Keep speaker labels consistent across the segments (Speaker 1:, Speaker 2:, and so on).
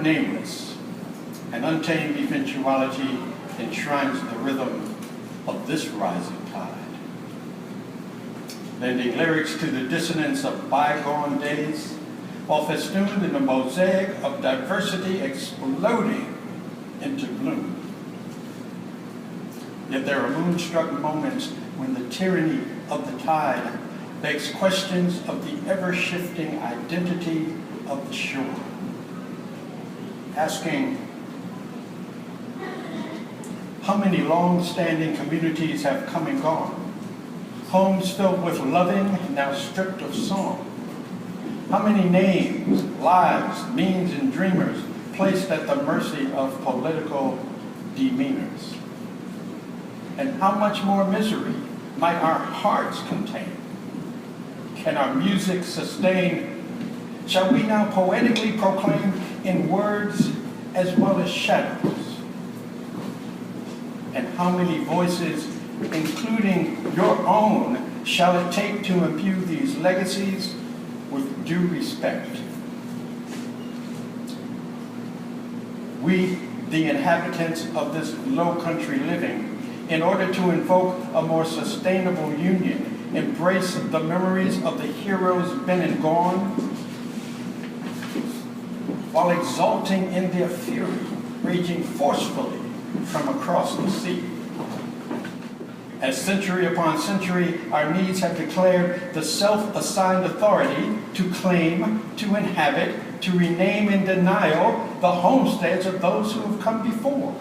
Speaker 1: nameless, an untamed eventuality enshrines the rhythm of this rising tide, lending lyrics to the dissonance of bygone days, while festooned in a mosaic of diversity exploding into bloom. Yet there are moonstruck moments when the tyranny of the tide begs questions of the ever-shifting identity of the shore, asking, how many long-standing communities have come and gone? Homes filled with loving, now stripped of song. How many names, lives, means, and dreamers placed at the mercy of political demeanors? And how much more misery might our hearts contain? Can our music sustain? Shall we now poetically proclaim in words as well as shadows? And how many voices, including your own, shall it take to imbue these legacies with due respect? We, the inhabitants of this low country living, in order to invoke a more sustainable union, embrace the memories of the heroes been and gone, while exulting in their fury, raging forcefully from across the sea. As century upon century, our needs have declared the self-assigned authority to claim, to inhabit, to rename in denial the homesteads of those who have come before.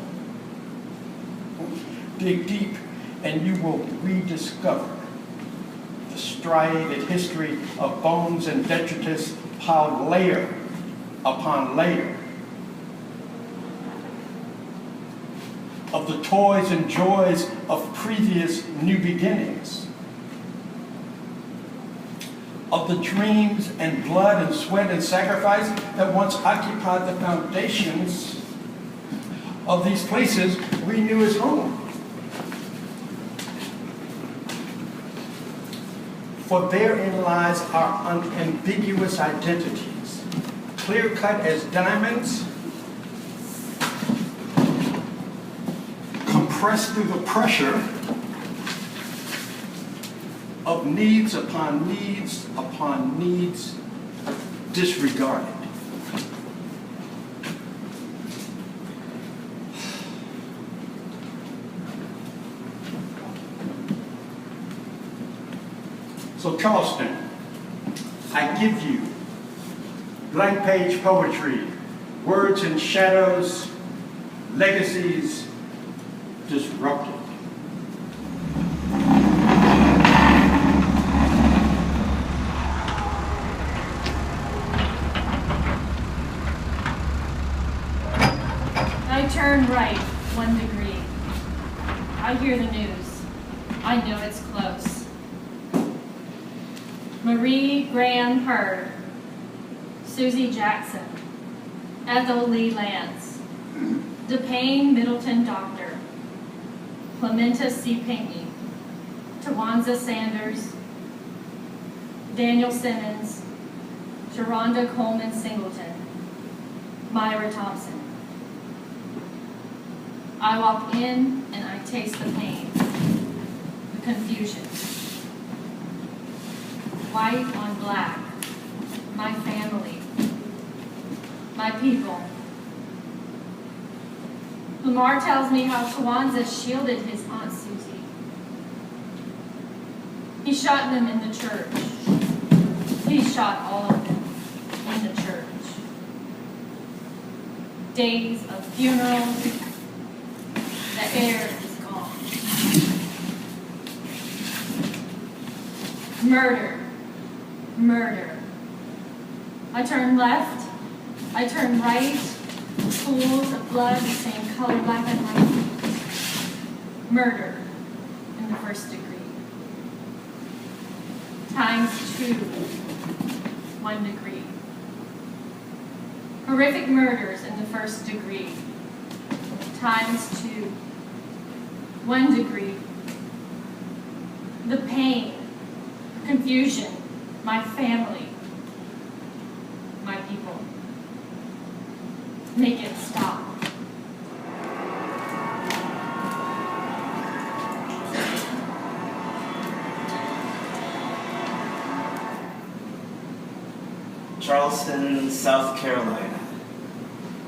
Speaker 1: Dig deep, and you will rediscover the striated history of bones and detritus piled layer upon layer, of the toys and joys of previous new beginnings, of the dreams and blood and sweat and sacrifice that once occupied the foundations of these places we knew as home. For therein lies our unambiguous identities, clear-cut as diamonds, compressed through the pressure of needs upon needs upon needs disregarded. So Charleston, I give you blank page poetry, words and shadows, legacies disrupted.
Speaker 2: I turn right 1 degree. I hear the news. I know it's close. Marie Graham Hurd, Susie Jackson, Ethel Lee Lance, DePayne Middleton Doctor, Clementa C. Pinckney, Tawanza Sanders, Daniel Simmons, Sharonda Coleman Singleton, Myra Thompson. I walk in and I taste the pain, the confusion. White on black, my family, my people. Lamar tells me how Tawanza shielded his Aunt Susie. He shot them in the church. He shot all of them in the church. Days of funerals, the air is gone. Murder, murder. I turn left, I turn right, pools of blood the same color, black and white. Murder in the first degree. Times 2, 1 degree. Horrific murders in the first degree. Times 2, 1 degree. The pain, confusion, my family, my people. make it stop.
Speaker 3: Charleston, South Carolina,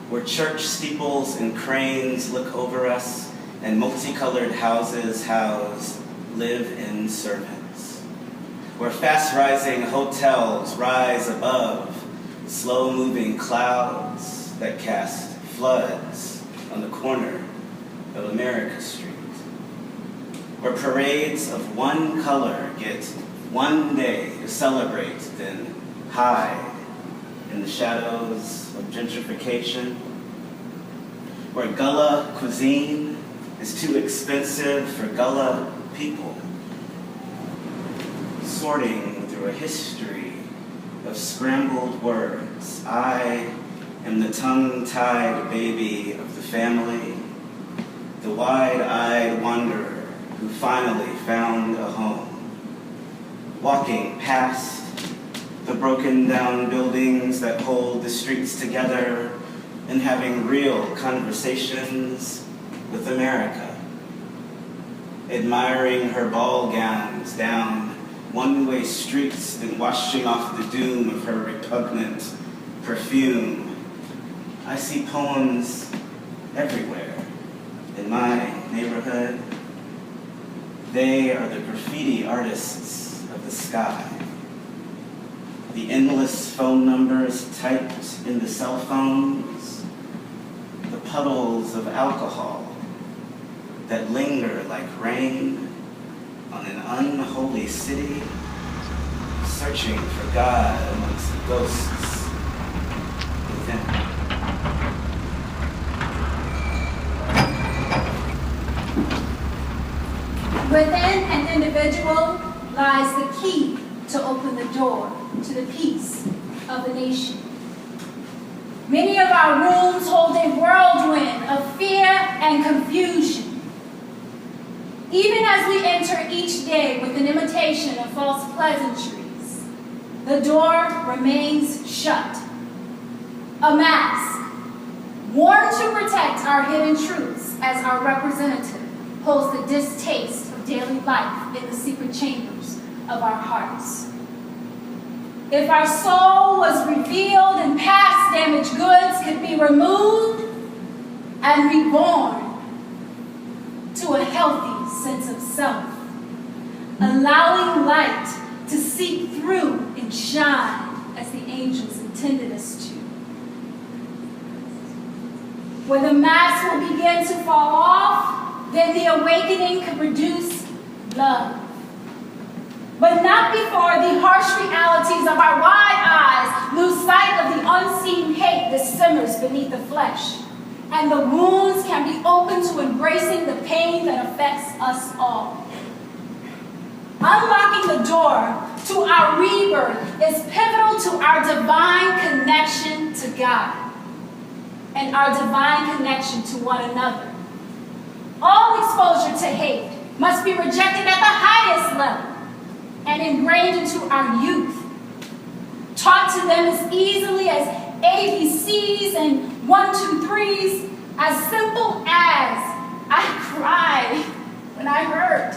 Speaker 3: where church steeples and cranes look over us and multicolored houses house live-in servants, where fast-rising hotels rise above slow-moving clouds that cast floods on the corner of America Street, where parades of one color get one day to celebrate, then hide in the shadows of gentrification, where Gullah cuisine is too expensive for Gullah people, sorting through a history of scrambled words. I am the tongue-tied baby of the family, the wide-eyed wanderer who finally found a home, walking past the broken down buildings that hold the streets together and having real conversations with America, admiring her ball gowns down one-way streets and washing off the doom of her repugnant perfume. I see poems everywhere in my neighborhood. They are the graffiti artists of the sky. The endless phone numbers typed in the cell phones, the puddles of alcohol that linger like rain on an unholy city, searching for God amongst the ghosts within.
Speaker 4: Within an individual lies the key to open the door to the peace of the nation. Many of our rooms hold a whirlwind of fear and confusion. Even as we enter each day with an imitation of false pleasantries, the door remains shut. A mask, worn to protect our hidden truths as our representative, holds the distaste of daily life in the secret chambers of our hearts. If our soul was revealed and past damaged goods could be removed and reborn to a healthy sense of self, allowing light to seep through and shine as the angels intended us to. When the mask will begin to fall off, then the awakening can produce love. But not before the harsh realities of our wide eyes lose sight of the unseen hate that simmers beneath the flesh, and the wounds can be opened to embracing the pain that affects us all. Unlocking the door to our rebirth is pivotal to our divine connection to God and our divine connection to one another. All exposure to hate must be rejected at the highest level and ingrained into our youth, taught to them as easily as ABCs and 1, 2, 3s, as simple as I cry when I hurt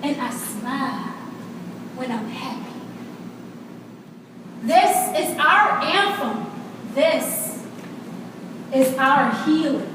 Speaker 4: and I smile when I'm happy. This is our anthem. This is our healing.